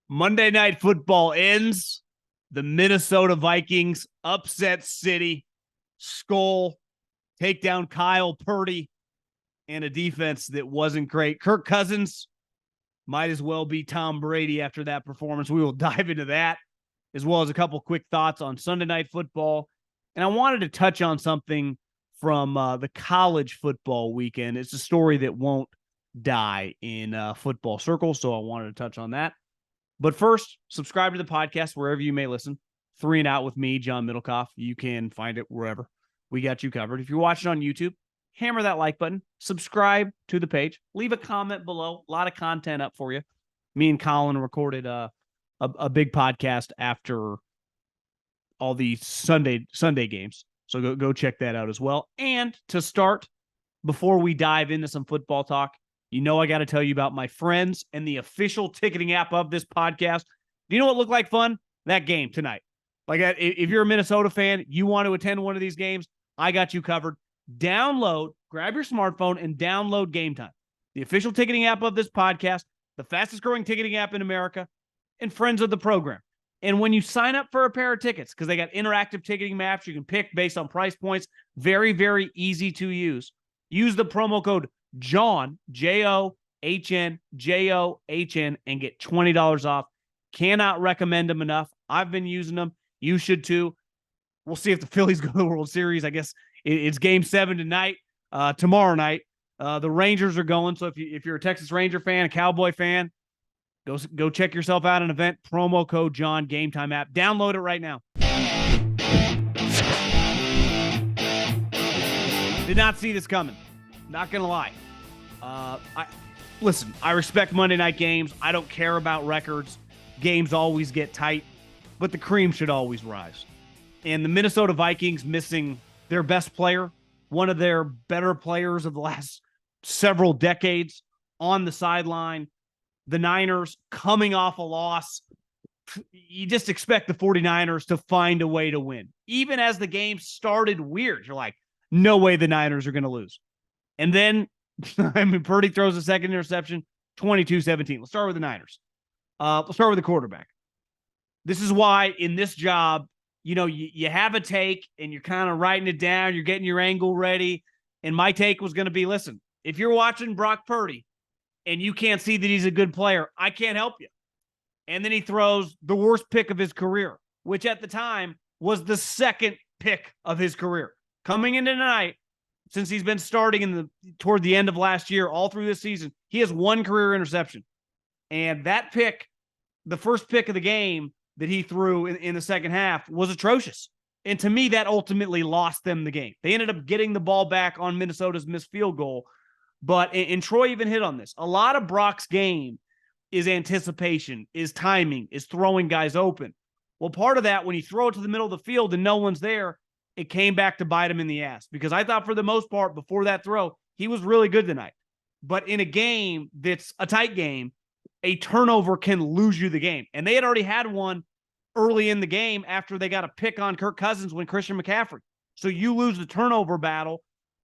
Monday Night Football ends. The Minnesota Vikings upset City, Skull, take down Kyle Purdy, and a defense that wasn't great. Kirk Cousins might as well be Tom Brady after that performance. We will dive into that, as well as a couple quick thoughts on Sunday Night Football. And I wanted to touch on something from the college football weekend. It's a story that won't die in football circles, so I wanted to touch on that. But first, subscribe to the podcast wherever you may listen. 3 and Out with me, John Middlekauff. You can find it wherever. We got you covered. If you're watching on YouTube, hammer that like button. Subscribe to the page. Leave a comment below. A lot of content up for you. Me and Colin recorded a big podcast after all the Sunday games. So go check that out as well. And to start, before we dive into some football talk, you know I got to tell you about my friends and the official ticketing app of this podcast. Do you know what looked like fun? That game tonight. Like, if you're a Minnesota fan, you want to attend one of these games, I got you covered. Download, grab your smartphone, and download Gametime, the official ticketing app of this podcast, the fastest growing ticketing app in America, and friends of the program. And when you sign up for a pair of tickets, because they got interactive ticketing maps you can pick based on price points, very, very easy to use. Use the promo code JOHN, JOHN, JOHN, and get $20 off. Cannot recommend them enough. I've been using them. You should too. We'll see if the Phillies go to the World Series. I guess it's Game 7 tonight, tomorrow night. The Rangers are going, so if you're a Texas Ranger fan, a Cowboy fan, go check yourself out an event. Promo code John, Gametime app. Download it right now. Did not see this coming. Not going to lie. Listen, I respect Monday night games. I don't care about records. Games always get tight, but the cream should always rise. And the Minnesota Vikings missing their best player, one of their better players of the last several decades, on the sideline. The Niners coming off a loss. You just expect the 49ers to find a way to win. Even as the game started weird, you're like, no way the Niners are going to lose. And then, Purdy throws a second interception, 22-17. Let's start with the Niners. Let's start with the quarterback. This is why in this job, you have a take and you're kind of writing it down. You're getting your angle ready. And my take was going to be, listen, if you're watching Brock Purdy and you can't see that he's a good player, I can't help you. And then he throws the worst pick of his career, which at the time was the second pick of his career. Coming into tonight, since he's been starting toward the end of last year, all through this season, he has 1 career interception. And that pick, the first pick of the game that he threw in the second half, was atrocious. And to me, that ultimately lost them the game. They ended up getting the ball back on Minnesota's missed field goal. But, and Troy even hit on this, a lot of Brock's game is anticipation, is timing, is throwing guys open. Well, part of that, when you throw it to the middle of the field and no one's there, it came back to bite him in the ass. Because I thought for the most part, before that throw, he was really good tonight. But in a game that's a tight game, a turnover can lose you the game. And they had already had one early in the game after they got a pick on Kirk Cousins when Christian McCaffrey. So you lose the turnover battle.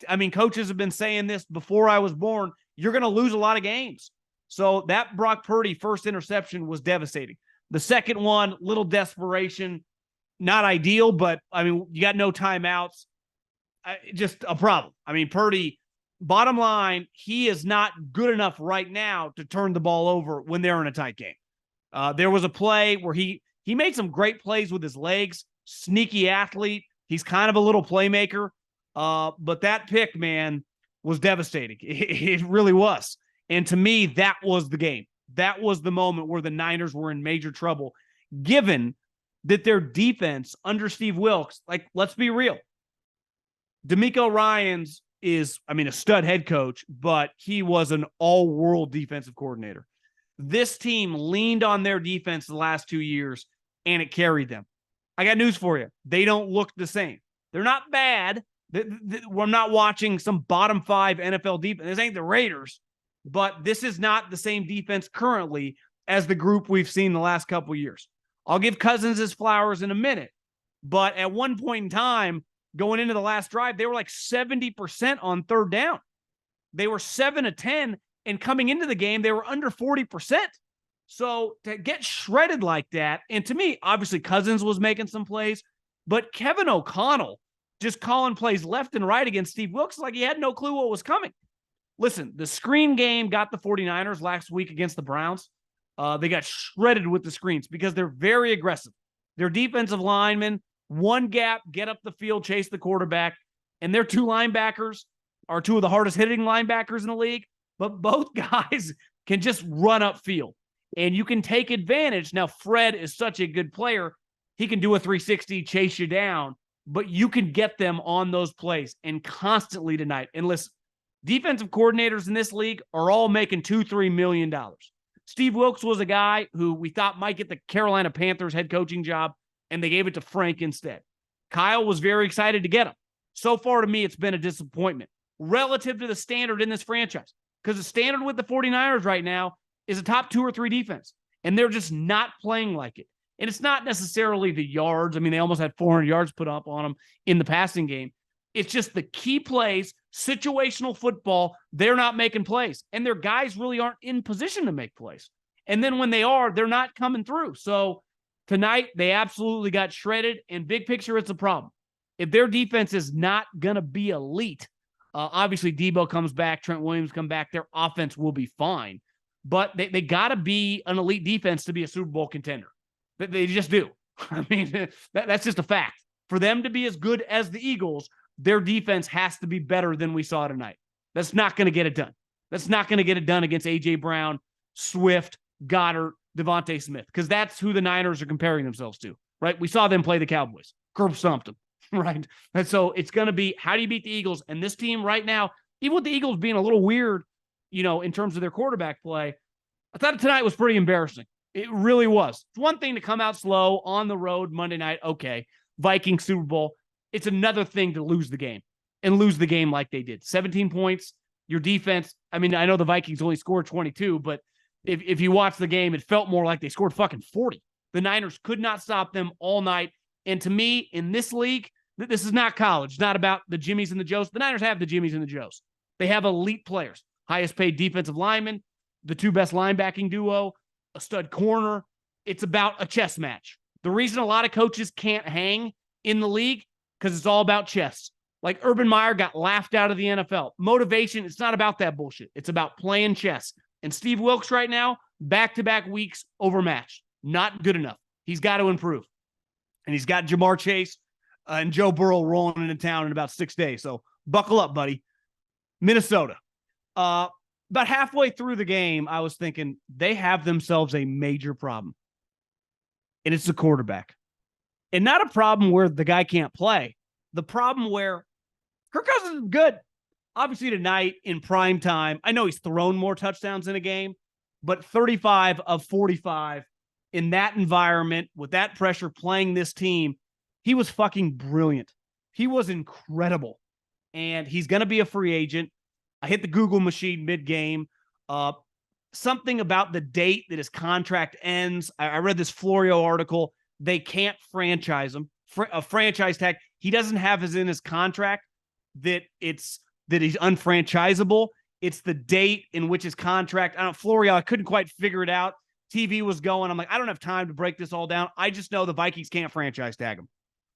I mean, coaches have been saying this before I was born. You're going to lose a lot of games. So that Brock Purdy first interception was devastating. The second one, little desperation, not ideal, but I mean, you got no timeouts. Just a problem. I mean, Purdy, bottom line, he is not good enough right now to turn the ball over when they're in a tight game. There was a play where he made some great plays with his legs, sneaky athlete. He's kind of a little playmaker. But that pick, man, was devastating. It really was. And to me, that was the game. That was the moment where the Niners were in major trouble, given that their defense under Steve Wilks, like, let's be real. DeMeco Ryans is, a stud head coach, but he was an all-world defensive coordinator. This team leaned on their defense the last 2 years, and it carried them. I got news for you. They don't look the same. They're not bad. We're not watching some bottom 5 NFL defense. This ain't the Raiders, but this is not the same defense currently as the group we've seen the last couple years. I'll give Cousins his flowers in a minute, but at one point in time, going into the last drive, they were like 70% on third down. They were 7 of 10, and coming into the game, they were under 40%. So to get shredded like that, and to me, obviously Cousins was making some plays, but Kevin O'Connell just calling plays left and right against Steve Wilkes like he had no clue what was coming. Listen, the screen game got the 49ers last week against the Browns. They got shredded with the screens because they're very aggressive. Their defensive linemen, one gap, get up the field, chase the quarterback, and their two linebackers are two of the hardest hitting linebackers in the league, but both guys can just run upfield, and you can take advantage. Now, Fred is such a good player. He can do a 360, chase you down, but you can get them on those plays and constantly tonight. And listen, defensive coordinators in this league are all making $2-3 million. Steve Wilkes was a guy who we thought might get the Carolina Panthers head coaching job, and they gave it to Frank instead. Kyle was very excited to get him. So far, to me, it's been a disappointment relative to the standard in this franchise, because the standard with the 49ers right now is a top 2 or 3 defense, and they're just not playing like it. And it's not necessarily the yards. I mean, they almost had 400 yards put up on them in the passing game. It's just the key plays, situational football. They're not making plays, and their guys really aren't in position to make plays. And then when they are, they're not coming through. So tonight, they absolutely got shredded, and big picture, it's a problem. If their defense is not going to be elite, obviously Debo comes back, Trent Williams come back, their offense will be fine. But they got to be an elite defense to be a Super Bowl contender. They just do. I mean, that's just a fact. For them to be as good as the Eagles, their defense has to be better than we saw tonight. That's not going to get it done. That's not going to get it done against A.J. Brown, Swift, Goddard, Devontae Smith, because that's who the Niners are comparing themselves to, right? We saw them play the Cowboys. Curb stomped them, right? And so it's going to be, how do you beat the Eagles? And this team right now, even with the Eagles being a little weird, in terms of their quarterback play, I thought tonight was pretty embarrassing. It really was. It's one thing to come out slow on the road Monday night. Okay, Vikings Super Bowl. It's another thing to lose the game and lose the game like they did. 17 points, your defense. I mean, I know the Vikings only scored 22, but if you watch the game, it felt more like they scored fucking 40. The Niners could not stop them all night. And to me, in this league, this is not college. It's not about the Jimmies and the Joes. The Niners have the Jimmies and the Joes. They have elite players, highest paid defensive linemen, the 2 best linebacking duo, a stud corner. It's about a chess match. The reason a lot of coaches can't hang in the league, because it's all about chess. Like Urban Meyer got laughed out of the NFL. Motivation, it's not about that bullshit. It's about playing chess. And Steve Wilkes right now, back-to-back weeks overmatched. Not good enough. He's got to improve. And he's got Jamar Chase and Joe Burrow rolling into town in about 6 days. So buckle up, buddy. Minnesota. About halfway through the game, I was thinking they have themselves a major problem. And it's the quarterback. And not a problem where the guy can't play. The problem where Kirk Cousins is good. Obviously tonight in prime time, I know he's thrown more touchdowns in a game, but 35 of 45 in that environment with that pressure playing this team, he was fucking brilliant. He was incredible. And he's going to be a free agent. I hit the Google machine mid-game. Something about the date that his contract ends. I read this Florio article. They can't franchise him. A franchise tag. He doesn't have in his contract that he's unfranchisable. It's the date in which his contract. I don't know, Florio, I couldn't quite figure it out. TV was going. I'm like, I don't have time to break this all down. I just know the Vikings can't franchise tag him.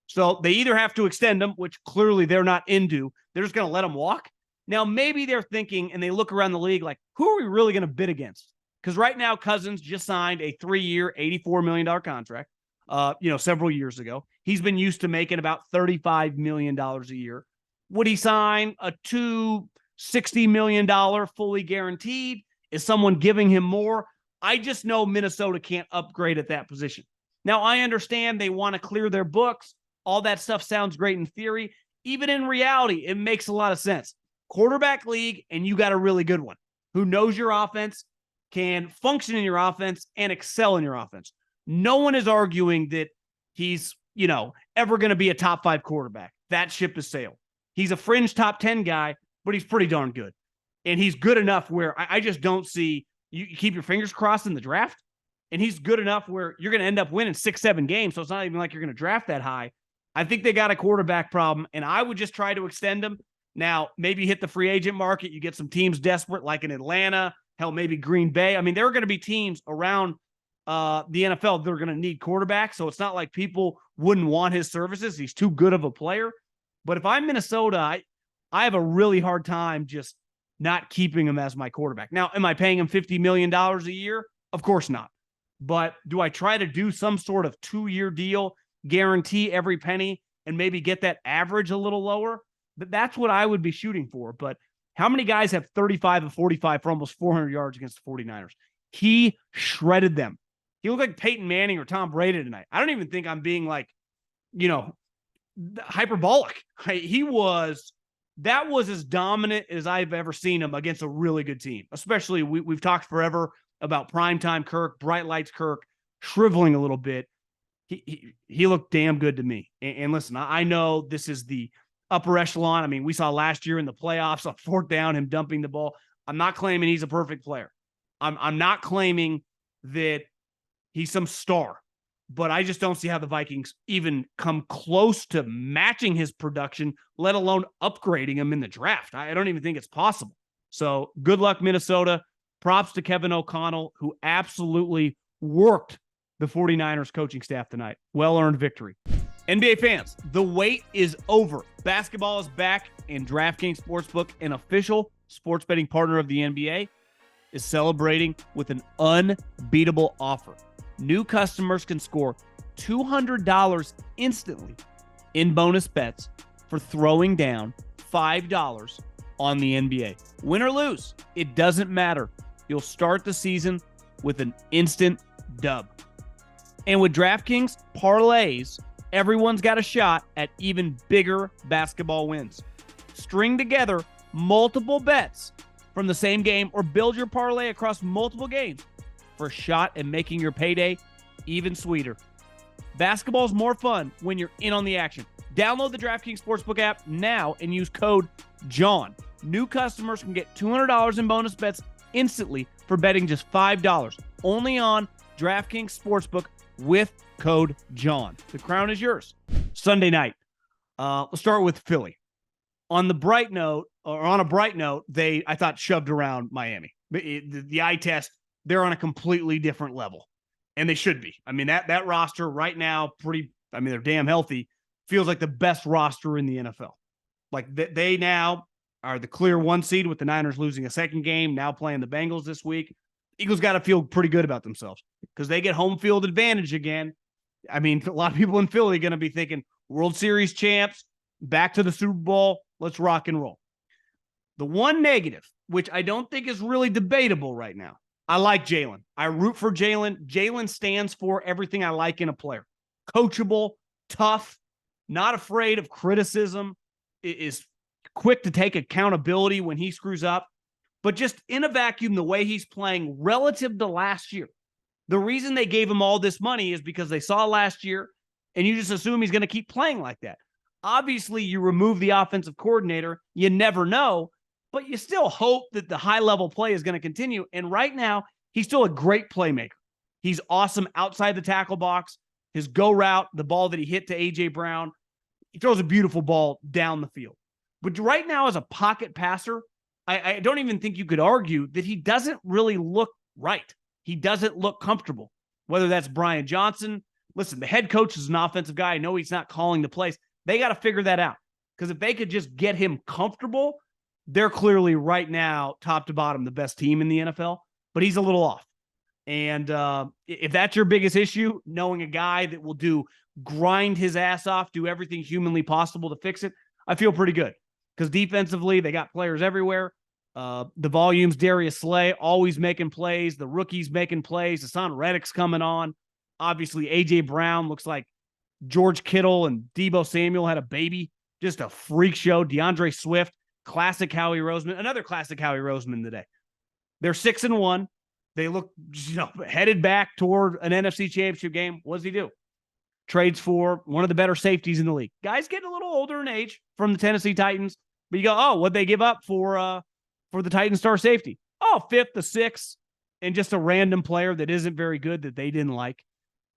So they either have to extend him, which clearly they're not into. They're just going to let him walk. Now, maybe they're thinking, and they look around the league like, who are we really going to bid against? Because right now, Cousins just signed a 3-year, $84 million contract, several years ago. He's been used to making about $35 million a year. Would he sign a $60 million fully guaranteed? Is someone giving him more? I just know Minnesota can't upgrade at that position. Now, I understand they want to clear their books. All that stuff sounds great in theory. Even in reality, it makes a lot of sense. Quarterback league, and you got a really good one who knows your offense, can function in your offense, and excel in your offense. No one is arguing that he's, ever going to be a top 5 quarterback. That ship has sailed. He's a fringe top 10 guy, but he's pretty darn good. And he's good enough where I just don't see, you keep your fingers crossed in the draft, and he's good enough where you're going to end up winning 6-7 games, so it's not even like you're going to draft that high. I think they got a quarterback problem, and I would just try to extend him. Now, maybe hit the free agent market. You get some teams desperate, like in Atlanta, Hell, maybe Green Bay. I mean, there are going to be teams around the NFL that are going to need quarterbacks. So it's not like people wouldn't want his services. He's too good of a player. But if I'm Minnesota, I have a really hard time just not keeping him as my quarterback. Now, am I paying him $50 million a year? Of course not. But do I try to do some sort of 2-year deal, guarantee every penny, and maybe get that average a little lower? That's what I would be shooting for. But how many guys have 35 and 45 for almost 400 yards against the 49ers? He shredded them. He looked like Peyton Manning or Tom Brady tonight. I don't even think I'm being like, hyperbolic. That was as dominant as I've ever seen him against a really good team. Especially, we've talked forever about primetime Kirk, bright lights Kirk, shriveling a little bit. He looked damn good to me. And listen, I know this is the upper echelon. I mean, we saw last year in the playoffs on 4th down, him dumping the ball. I'm not claiming he's a perfect player. I'm not claiming that he's some star, but I just don't see how the Vikings even come close to matching his production, let alone upgrading him in the draft. I don't even think it's possible. So good luck, Minnesota. Props to Kevin O'Connell, who absolutely worked the 49ers coaching staff tonight. Well-earned victory. NBA fans, the wait is over. Basketball is back, and DraftKings Sportsbook, an official sports betting partner of the NBA, is celebrating with an unbeatable offer. New customers can score $200 instantly in bonus bets for throwing down $5 on the NBA. Win or lose, it doesn't matter. You'll start the season with an instant dub. And with DraftKings parlays, everyone's got a shot at even bigger basketball wins. String together multiple bets from the same game or build your parlay across multiple games for a shot at making your payday even sweeter. Basketball's more fun when you're in on the action. Download the DraftKings Sportsbook app now and use code JOHN. New customers can get $200 in bonus bets instantly for betting just $5. Only on DraftKings Sportsbook with code JOHN. The crown is yours. Sunday night. Let's start with Philly. On a bright note, I thought shoved around Miami. The eye test, they're on a completely different level. And they should be. I mean, that roster right now, they're damn healthy. Feels like the best roster in the NFL. Like they now are the clear 1 seed with the Niners losing a second game, now playing the Bengals this week. Eagles got to feel pretty good about themselves because they get home field advantage again. I mean, a lot of people in Philly are going to be thinking World Series champs, back to the Super Bowl, let's rock and roll. The one negative, which I don't think is really debatable right now, I like Jalen. I root for Jalen. Jalen stands for everything I like in a player. Coachable, tough, not afraid of criticism, is quick to take accountability when he screws up. But just in a vacuum, the way he's playing relative to last year, the reason they gave him all this money is because they saw last year, and you just assume he's going to keep playing like that. Obviously, you remove the offensive coordinator. You never know, but you still hope that the high-level play is going to continue. And right now, he's still a great playmaker. He's awesome outside the tackle box. His go route, the ball that he hit to A.J. Brown, he throws a beautiful ball down the field. But right now, as a pocket passer, I don't even think you could argue that he doesn't really look right. He doesn't look comfortable, whether that's Brian Johnson. Listen, the head coach is an offensive guy. I know he's not calling the plays. They got to figure that out because if they could just get him comfortable, they're clearly right now, top to bottom, the best team in the NFL, but he's a little off. And if that's your biggest issue, knowing a guy that will grind his ass off, do everything humanly possible to fix it, I feel pretty good because defensively, they got players everywhere. The volumes, Darius Slay, always making plays. The rookies making plays. Hassan Reddick's coming on. Obviously, A.J. Brown looks like George Kittle and Deebo Samuel had a baby. Just a freak show. DeAndre Swift, classic Howie Roseman. Another classic Howie Roseman today. They're 6-1. They look headed back toward an NFC championship game. What does he do? Trades for one of the better safeties in the league. Guys getting a little older in age from the Tennessee Titans. But you go, oh, what'd they give up for the Titan star safety? Oh, 5th, the 6th, and just a random player that isn't very good that they didn't like.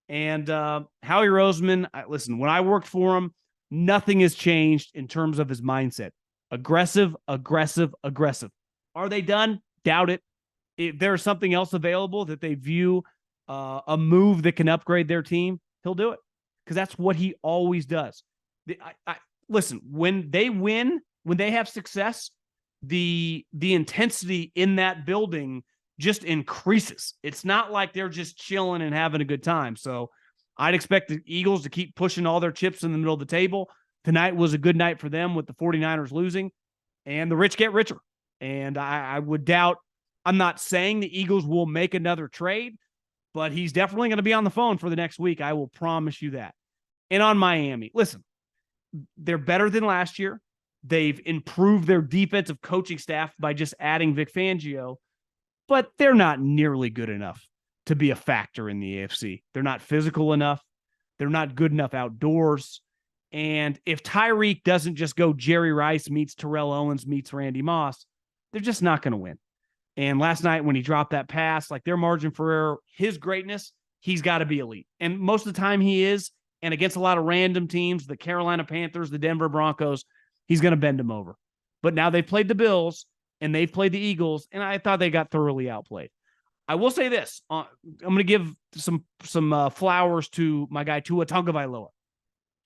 And Howie Roseman, listen, when I worked for him, nothing has changed in terms of his mindset. Aggressive, aggressive, aggressive. Are they done? Doubt it. If there's something else available that they view a move that can upgrade their team, he'll do it because that's what he always does. Listen, when they win, when they have success, the intensity in that building just increases. It's not like they're just chilling and having a good time. So I'd expect the Eagles to keep pushing all their chips in the middle of the table. Tonight was a good night for them with the 49ers losing, and the rich get richer. And I would doubt, I'm not saying the Eagles will make another trade, but he's definitely going to be on the phone for the next week. I will promise you that. And on Miami, listen, they're better than last year. They've improved their defensive coaching staff by just adding Vic Fangio, but they're not nearly good enough to be a factor in the AFC. They're not physical enough. They're not good enough outdoors. And if Tyreek doesn't just go Jerry Rice meets Terrell Owens meets Randy Moss, they're just not going to win. And last night when he dropped that pass, like their margin for error, his greatness, he's got to be elite. And most of the time he is. And against a lot of random teams, the Carolina Panthers, the Denver Broncos, he's going to bend them over. But now they've played the Bills and they've played the Eagles, and I thought they got thoroughly outplayed. I will say this. I'm going to give some flowers to my guy Tua Tagovailoa.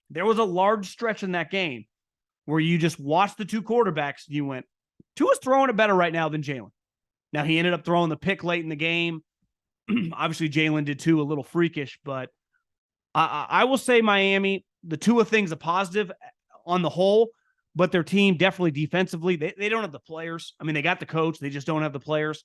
There was a large stretch in that game where you just watched the two quarterbacks and you went, Tua's throwing it better right now than Jalen. Now, he ended up throwing the pick late in the game. Obviously, Jalen did too, a little freakish, but I will say Miami, the Tua thing's a positive on the whole, but their team definitely defensively, they don't have the players. I mean, they got the coach. They just don't have the players.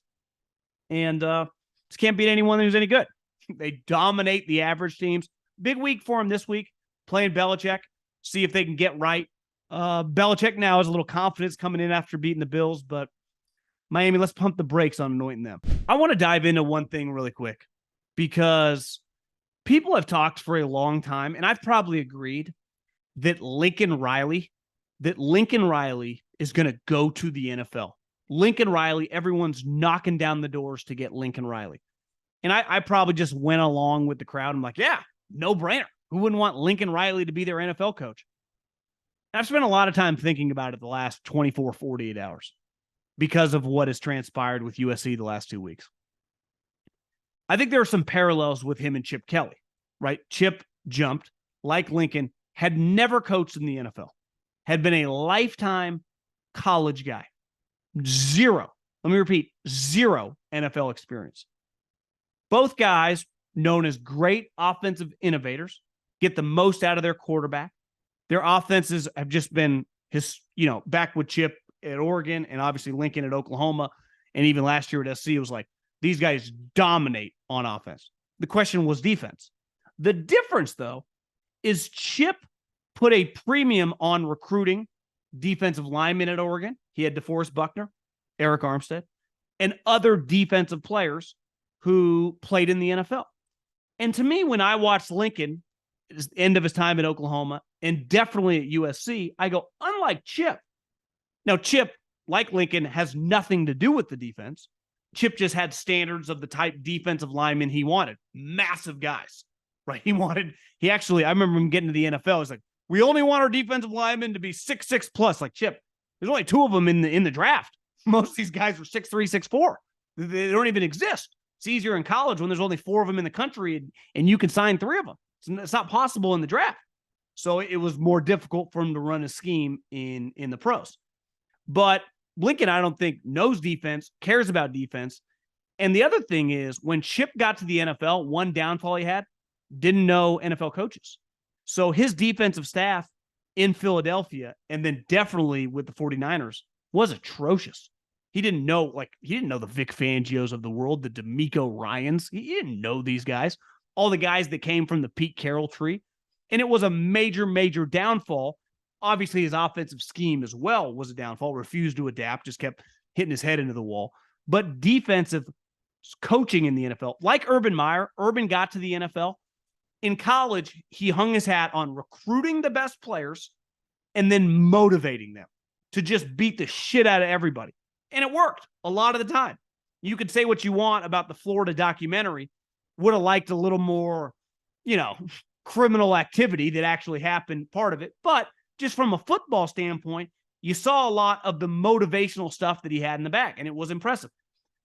And just can't beat anyone who's any good. They dominate the average teams. Big week for them this week, playing Belichick, see if they can get right. Belichick now has a little confidence coming in after beating the Bills, but Miami, let's pump the brakes on anointing them. I want to dive into one thing really quick because people have talked for a long time, and I've probably agreed that Lincoln Riley is going to go to the NFL. Lincoln Riley, everyone's knocking down the doors to get Lincoln Riley. And I probably just went along with the crowd. I'm like, yeah, no brainer. Who wouldn't want Lincoln Riley to be their NFL coach? I've spent a lot of time thinking about it the last 24, 48 hours because of what has transpired with USC the last 2 weeks. I think there are some parallels with him and Chip Kelly, right? Chip jumped, like Lincoln, had never coached in the NFL, had been a lifetime college guy. Zero, let me repeat, zero NFL experience. Both guys, known as great offensive innovators, get the most out of their quarterback. Their offenses have just been back with Chip at Oregon and obviously Lincoln at Oklahoma. And even last year at SC, it was like, these guys dominate on offense. The question was defense. The difference, though, is Chip put a premium on recruiting defensive linemen at Oregon. He had DeForest Buckner, Eric Armstead, and other defensive players who played in the NFL. And to me, when I watched Lincoln at the end of his time in Oklahoma and definitely at USC, I go, unlike Chip. Now, Chip, like Lincoln, has nothing to do with the defense. Chip just had standards of the type defensive lineman he wanted. Massive guys, right? I remember him getting to the NFL. He's like, we only want our defensive linemen to be 6'6" plus, like Chip. There's only two of them in the draft. Most of these guys were 6'3", 6'4". They don't even exist. It's easier in college when there's only four of them in the country and you can sign three of them. It's not possible in the draft. So it was more difficult for him to run a scheme in the pros. But Lincoln, I don't think, knows defense, cares about defense. And the other thing is when Chip got to the NFL, one downfall he had, didn't know NFL coaches. So his defensive staff in Philadelphia and then definitely with the 49ers was atrocious. He didn't know the Vic Fangios of the world, the DeMeco Ryans. He didn't know these guys, all the guys that came from the Pete Carroll tree. And it was a major, major downfall. Obviously, his offensive scheme as well was a downfall, refused to adapt, just kept hitting his head into the wall. But defensive coaching in the NFL, like Urban Meyer, Urban got to the NFL. In college, he hung his hat on recruiting the best players and then motivating them to just beat the shit out of everybody. And it worked a lot of the time. You could say what you want about the Florida documentary. Would have liked a little more, criminal activity that actually happened, part of it. But just from a football standpoint, you saw a lot of the motivational stuff that he had in the back, and it was impressive.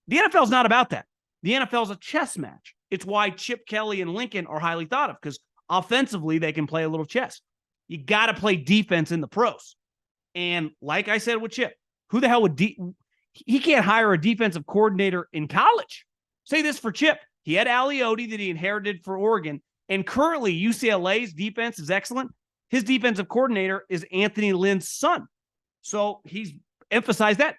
The NFL is not about that. The NFL is a chess match. It's why Chip Kelly and Lincoln are highly thought of, because offensively they can play a little chess. You got to play defense in the pros. And like I said with Chip, who the hell would he can't hire a defensive coordinator in college. Say this for Chip. He had Alioti that he inherited for Oregon, and currently UCLA's defense is excellent. His defensive coordinator is Anthony Lynn's son. So he's emphasized that.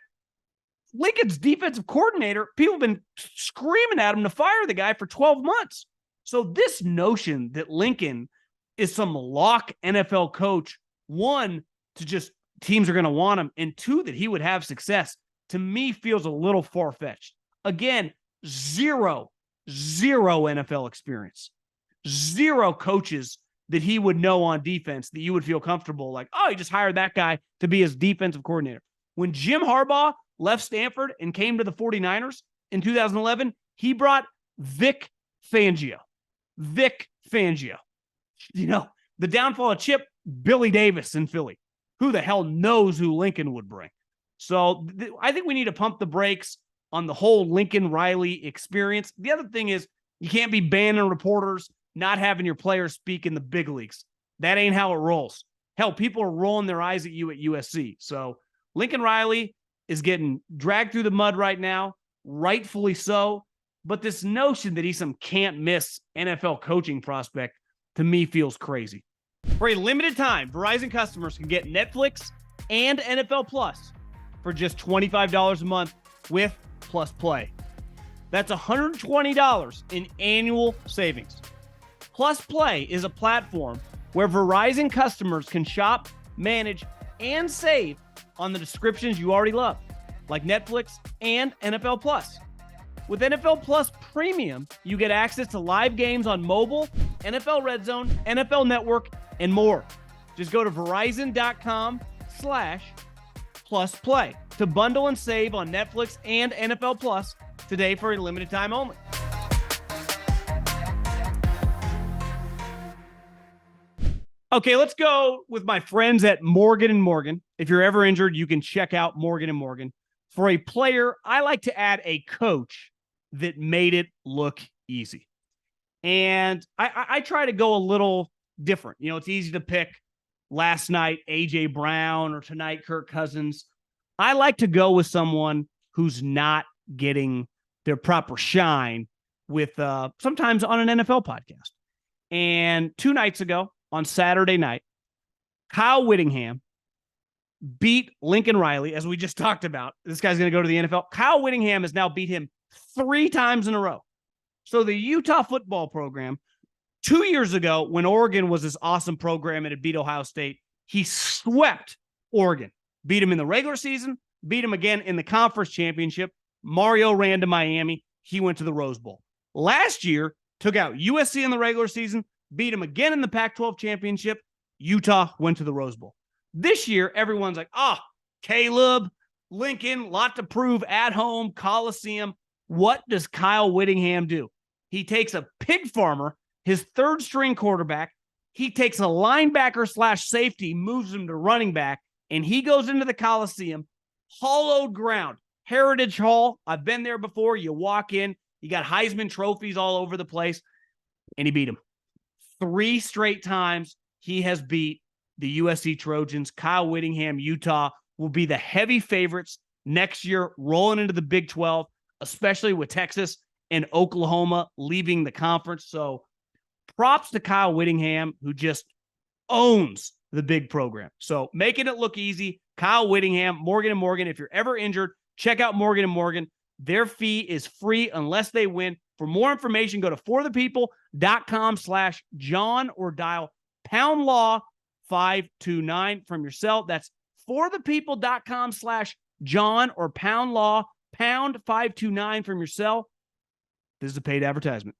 Lincoln's defensive coordinator, people have been screaming at him to fire the guy for 12 months. So this notion that Lincoln is some lock NFL coach, one, to just teams are going to want him, and two, that he would have success, to me feels a little far-fetched. Again, zero NFL experience, zero coaches that he would know on defense that you would feel comfortable like, oh, he just hired that guy to be his defensive coordinator. When Jim Harbaugh left Stanford and came to the 49ers in 2011, he brought Vic Fangio. You know, the downfall of Chip, Billy Davis in Philly. Who the hell knows who Lincoln would bring? So I think we need to pump the brakes on the whole Lincoln Riley experience. The other thing is you can't be banning reporters, not having your players speak in the big leagues. That ain't how it rolls. Hell, people are rolling their eyes at you at USC. So Lincoln Riley is getting dragged through the mud right now, rightfully so. But this notion that he's some can't-miss NFL coaching prospect, to me, feels crazy. For a limited time, Verizon customers can get Netflix and NFL Plus for just $25 a month with Plus Play. That's $120 in annual savings. Plus Play is a platform where Verizon customers can shop, manage, and save on the subscriptions you already love, like Netflix and NFL Plus. With NFL Plus Premium, you get access to live games on mobile, NFL Red Zone, NFL Network, and more. Just go to Verizon.com/plusplay to bundle and save on Netflix and NFL Plus today for a limited time only. Okay, let's go with my friends at Morgan & Morgan. If you're ever injured, you can check out Morgan & Morgan. For a player, I like to add a coach that made it look easy. And I try to go a little different. You know, it's easy to pick last night A.J. Brown or tonight Kirk Cousins. I like to go with someone who's not getting their proper shine with sometimes on an NFL podcast. And 2 nights ago, on Saturday night, Kyle Whittingham beat Lincoln Riley, as we just talked about. This guy's going to go to the NFL. Kyle Whittingham has now beat him 3 times in a row. So the Utah football program, 2 years ago, when Oregon was this awesome program and it beat Ohio State, he swept Oregon, beat him in the regular season, beat him again in the conference championship. Mario ran to Miami. He went to the Rose Bowl. Last year, took out USC in the regular season, beat him again in the Pac-12 championship. Utah went to the Rose Bowl. This year, everyone's like, Caleb, Lincoln, lot to prove at home, Coliseum. What does Kyle Whittingham do? He takes a pig farmer, his third-string quarterback. He takes a linebacker/safety, moves him to running back, and he goes into the Coliseum, hollowed ground, Heritage Hall. I've been there before. You walk in, you got Heisman trophies all over the place, and he beat him. 3 straight times he has beat the USC Trojans. Kyle Whittingham, Utah, will be the heavy favorites next year, rolling into the Big 12, especially with Texas and Oklahoma leaving the conference. So props to Kyle Whittingham, who just owns the big program. So making it look easy. Kyle Whittingham, Morgan & Morgan. If you're ever injured, check out Morgan & Morgan. Their fee is free unless they win. For more information, go to forthepeople.com/John or dial #law 529 from your cell. That's forthepeople.com/John or #law 529 from your cell. This is a paid advertisement.